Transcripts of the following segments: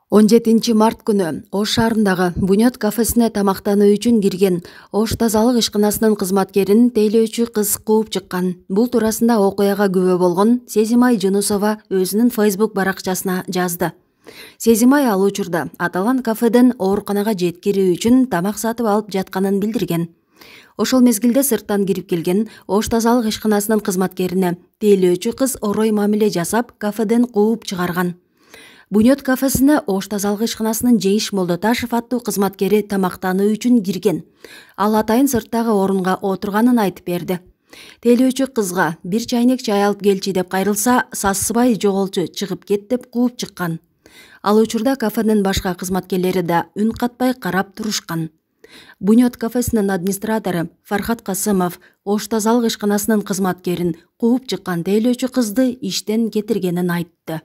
17 март күнү Ош шаарындагы Бунет кафесине тамактануу үчүн кирген Ош тазалык ишканасынын кызматкерин тейлөөчү кыз кууп чыккан. Бул туурасында окуяга күбө болгон Сезимай Жунусова өзүнүн Facebook баракчасына жазды. Сезимай ал учурда аталган кафеден ооруканага жеткирүү үчүн тамак сатып алып жатканын билдирген. Ошол мезгилде сырттан кирип келген Ош тазалык ишканасынын кызматкерине тейлөөчү кыз орой мамиле жасап кафеден кууп чыгарган. Бунет кафесине Ош тазалык ишканасынын Жейиш Молдоташев аттуу кызматкери тамактануу үчүн кирген. Ал атайын сырттагы орунга отурганын айтып берди. Тейлөөчү кызга бир чайнек чай алып келчи деп кайрылса, сассыбай жоголчу чыгып кет деп кууп чыккан. Ал учурда кафенин башка кызматкерлери да үн катпай карап турушкан. Бунет кафесинин администратору Фархат Касымов Ош тазалык ишканасынын кызматкерин кууп чыккан тейлөөчү кызды иштен кетиргенин айтты.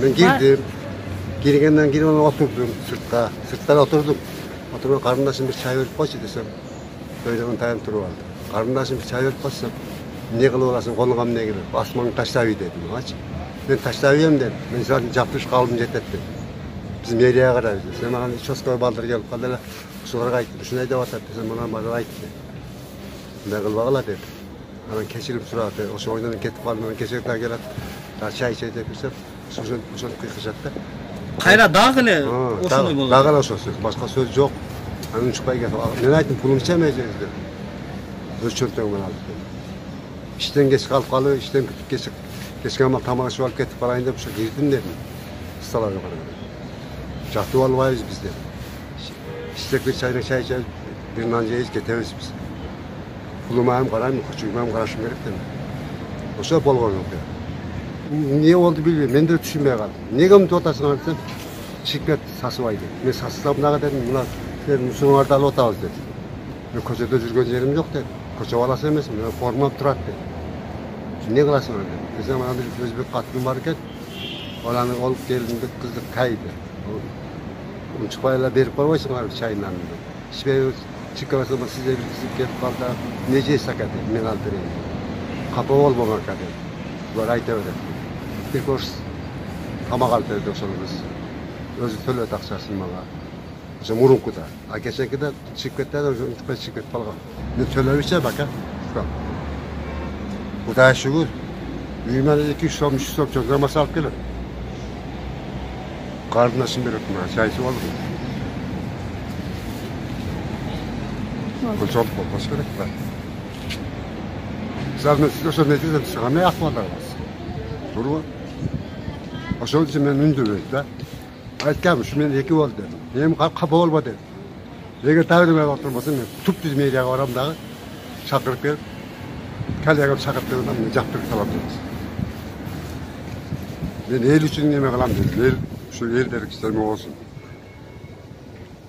Мен girdim. Girgenden girip oturdum sırtta. Sırttan oturdum. Oturma karnımdasın bir çay verip koysa desem. Böyle onu tayım turup aldı. Karnımdasın bir çay verip koysam. Ne kılıp olasın kolunam ne gelir. Asmanı taşlayı dedim. Aç. Ben taşlayayım dedim. Ben zaten yaptırış kaldım yetetti. Bizim meriye kadar gidiyor. Sen bana çoskoy baldır gelip kaldı. Sonra kayıttı. Şuna da vatat desem bana bana kayıttı. Ne kılıp ağla dedi. Hemen kesilip suradı. O şu oyundan ketip kaldım. Kesilipler gelip. Daha çay içecek desem. Ошол кыйкышат да. Кайра дагы эле ошондой болот. Дагы эле ошосу. Башка сөз жок. Анын чыкпай кетип. Мен айттым, пулумду чемейсиңиз деп. Өз чөнтөң менен алып. Иштен кеч калып калып, иштен кечке амал тамак ішип алып кетип барайын деп ошо кирдим дедим. Столага карап. Жатып албайбыз биз деп. Иштеп бир чайнек чай içip, бир нан жейбиз, кетебиз биз. Пулума ham карайм, кучугума ham карашым керек деп. Ошо болгон окуя. Ne oldu bilmiyorum. Ben de düşünmeye kaldım. Ne gömdü otasına dedim. Şikmet Sasıbay dedi. Ben Sasıbay dedim. Bunlar Müslümanlarda alı otağız dedi. Ben koçada жүрген yerim yok dedi. Koça valası emesim. Ben formam turat dedi. Ne kılasın öyle dedi. Bizim anada Özbek katılım varken olanı olup geldim de kızdık kaydı. Onu çıkmayla berip koymasın var çayından dedi. Hiçbir çıkmasın size bir kızıp gelip kaldı. Nece sakat dedi. Ben aldırayım. Kapı olmamak dedi. Böyle ayıtı bir koş tamak aldı dedi oşolumuz. Özü төлөт акчасын мага. Ошо мурункуда. А кечекиде чыгып кетти да ошо чыгып кетип калган. Мен төлөбүчө бака. Кудайга шүгүр. Үйүмө 2-3 сом, 3 сом чөзгөмө салып келет. Карындаşım берет мага чай ичип алдым. Ошол болбош керек да. Zaten siz ошол нетиже чыгамай акмадыңыз. Турбу? Ошол үчүн мен үндүрөйм да. Айткам, ушу мен 2 болду дедим. Эми капа болбо дедим. Эгер табирмей отурбасам мен туп түз мэрияга барам дагы чакырып берип, коллегам чакырып берип мен жаптырып салам дедим. Мен эл үчүн неме кылам дедим. Эл ушу элдер кишилерме болсун.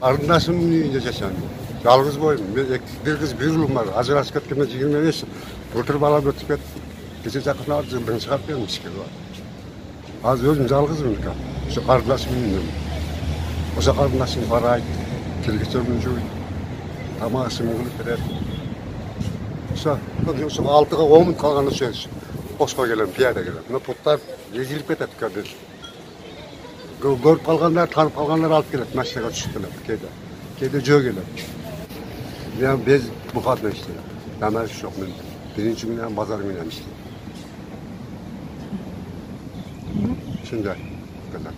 Карындашымдын үйүндө жашайм. Жалгыз бойм. Мен бир кыз бир уулум бар. Ажырашып кеткенде 25. Былтыр балам өтүп кетти. Кеше жакын алып жүрдүм, чыгарып бердим ишке. Азыр өзүм жалгызмын ка. Ошо карындашым үйүндө. Ошо карындашым барайт, келгечемин жуйт. Тамак ашымын кылып берет. Ошо 6-га 10 мүнөт калганда ошо Ошко келем, пияда келем. Мына путтар езилип кетет кәдір. Көрүп калгандар, танып калгандар алып келет, машинага түшүп келет кээде. Кээде жөө келет. Мен без бухатна иштейм. Тамак жок мен. Birinci günden pazar günden işte. Şimdi kadar.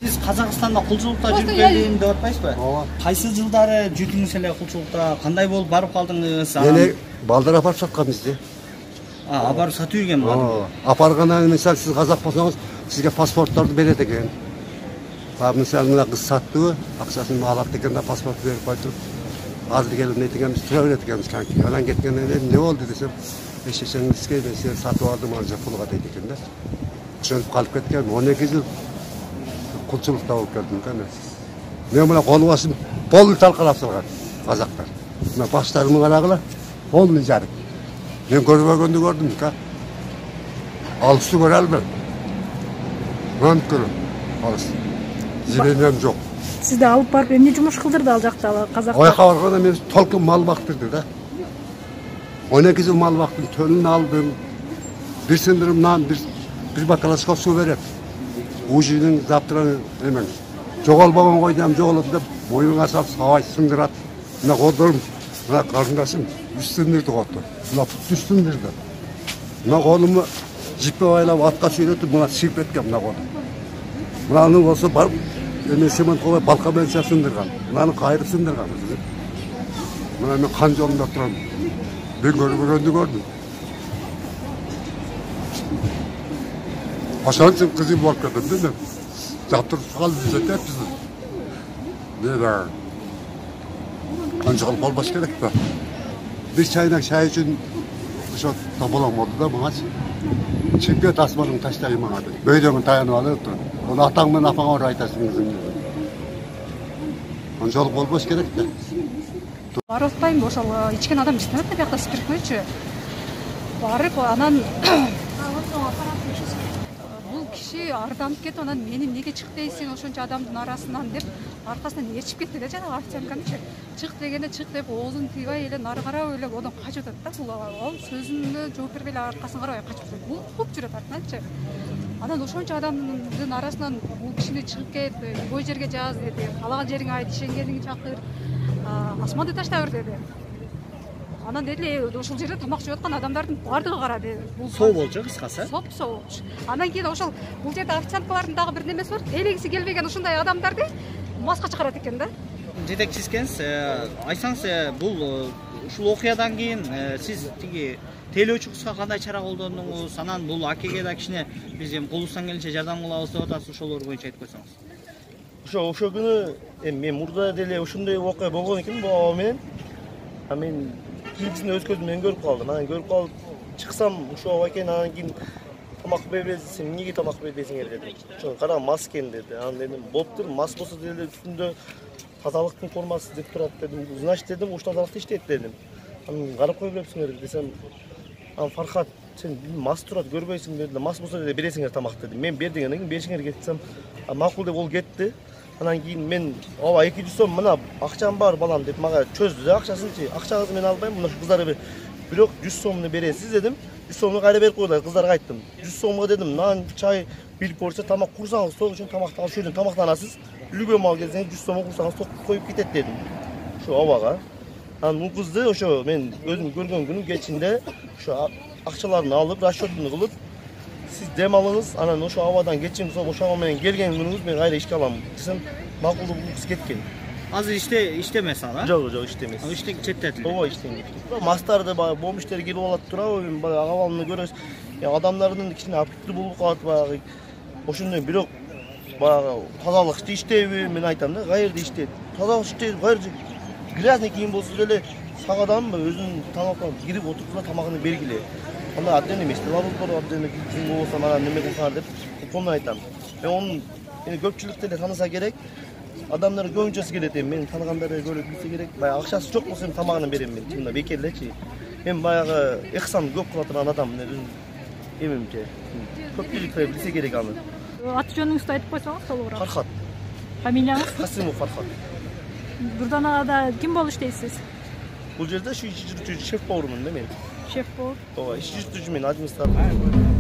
Siz Kazakstanda кулчулукта жүрүп келдим деп атпайсызбы? Ооба. Кайсы жылдары жүрдүңүз эле кулчулукта? Кандай болуп барып калдыңыз? Мени балдар апарып саткан бизди. Апарып сатып жүрген бул. Апаргандан кийин мисалы сиз казак болсоңуз, сизге паспортторду берет экен. Мисалы мына кыз саттыбы, акчасын алат дегенде паспорт берип коюп azdı gelip ne diyeceğimiz tura üreteceğimiz kanki. Yalan gittiğinde ne oldu desem, eşeğin diskeydi ben size satı aldım anca pulga deydikken de. Şönüp kalıp ketken 12 yıl kulçulukta olup geldim kanka. Ben buna kolu basım, bolunu talkalap salgan kazaklar. Başlarımın arağıla, bolunu jarık. Ben görmegende gördüm kanka. Alısı görelim ben. Mönüp görüm, alısı. Zibenem yok. Sizde alıp barıp emne жумуш кылдырды ал жакта казак? Ой кабарганда мен толкун мал бактырды да. 12 yıl mal baktım, tönünü aldım. Bir sındırım nan, bir bakalaşka su verip. Ucunun zaptıranı hemen. Çoğal babam koydum, çoğaladı da boyun asal savaş sındırat. Ne kodurum, ne karındaşım üstündürdü kodu. Ne üstündürdü. Ne kolumu jipe oylap atka suyretip buna sirp etken ne kodu. Bunun olsa barıp, hemen semen kolay balka bense sındırgan. Bunun kayrı sındırgan. Buna ben kan yolunda duram. Ben gördüm. Aşansın kızım var kadın değil mi? Yaptırıp kaldı bize de hepsi. Ne de? Ancak olmaz gerek de. Bir çaynak çay için şu tabulam oldu da bana çünkü tasmanın taşlayayım bana dedi. Böylemin tayanı alıp dur. Onu atanmen afan oraya aytasın kızım dedi. Ancak olmaz gerek de. Барып атпайм, ошол ичкен адам иштеп атты биякта спиртмөчү. Барып анан бул киши арданып кетип анан мени эмнеге чык дейсиң ошончо адамдын арасынан деп аркасынан ээрчип кетти да жанагы официантканычы. Чык дегенде чык деп оозун тийбей эле нары карап эле одан качып атат да. Бул ал сөзүнө жооп бербей эле аркасын карабай качып атат. Бул куп жүрөт артынанчы. Анан ошончо адамдын арасынан бул кишини чыгып кет, бой жерге жаз деди. Каалаган жериңе айт, ишенгениңи чакыр. Асманды таштай бер деди. Анан деди ошол жерде тамак жеп аткан адамдардын бардыгы карады. Бул Соо болчу кыскасы. Соо болчу. Анан кийин ошол бул жерде официанткалардын дагы бир немеси бар. Элегиси келбеген ушундай адамдарды маска чыгарат экен да. Жетекчиси экенсиз. Айтсаңыз, бул ушул окуядан кийин сиз тиги тейлөөчү кызга кандай чара колдондуңуз? Анан бул акеге да кичине биз эми колубуздан келишинче жардам кылабыз деп атасыз. Ошолор боюнча айтып койсоңуз. Ошо күнү мен мурда деле ушундай окуя болгон экен бабам менен. Мен кийинчисин өз көзүм менен көрүп калдым. Анан көрүп калып чыксам ушул экен, анан кийин тамак бербейсиң, эмнеге тамак бербейсиңер дедим. Ошо кара мас экен деди. Анан дедим, болуптур, мас болсо деле үстүндө тазалыктын формасы деп турат дедим. Значит дедим, уш тазалыкты иштейт дедим. Анан карап кой берипсиңер десем, анан Фархат сен мас турат көрбөйсүң деди. Мас болсо деле бересиңер тамак деди. Мен бердигенден кийин беришиңер кетсем, макул деп ол кетти. Анан кийин мен ооба 200 сом мына акчам бар балам деп мага чөздү да акчасынчы. Акчаңызды мен албайм, мына кыздарга бирок 100 сомду бересиз дедим. 100 сомду кайра берип койдуlar. Кыздарга айттым. 100 сомго дедим, нан, чай, бир порция тамак курсаңыз, сол үчүн тамакты алып жүрүм, тамактанасыз. Любой мал келсеңиз 100 сомго курсаңыз коюп кетет дедим. Ошо абага. Анан бул кызды ошо мен өзүм көргөн күнү кечинде ошо акчаларын алып, расчетун кылып, сиз дем алыңыз, анан ошо абадан кечим сол ошого менен келген күнүңүз мен кайра ишке алам десем, макул бул кыз кеткен. Азыр иштемес ана? Жок, эмес. Иштен четтетилди. Ооба, иштен. Мастарды баягы бомиштер келип алат турабы, баягы агабалымды көрөсүз. Адамдардын кичине аппетиті болуп калат баягы. Ошондой бирок баягы тазалыкты иштейби, мен айтам да, кайерде иштейт. Тазалык иштейт, кайерде грязный кийим болсо деле сак адам өзүнүн тамагына кирип отуруп тамагын бергиле. Анда абден эмес, лаборатория абден кийим болсо мага неме кылсаңар деп коомдон айтам. Мен онун көпчүлүктө эле тааныса керек. Адамдар көбүнчөсү келет, мен тааныгандары көрүп билсе керек. Баягы акчасы жок болсо тамагын берем мен. Чынында бекер элечи. Мен баягы эксан көп кыла турган адам эмемче. Көпчүлүктө билсе керек аны. Аты жөнүңүздү айтып койсоңуз толугураак. Фархат. Фамилияңыз? Касымов Фархат. Бурданагада ким болуш дейсиз? Бул жерде шеф-повармын да мен. Шеф-повар. Ооба, иш жүргүзүүчү мен, администратор.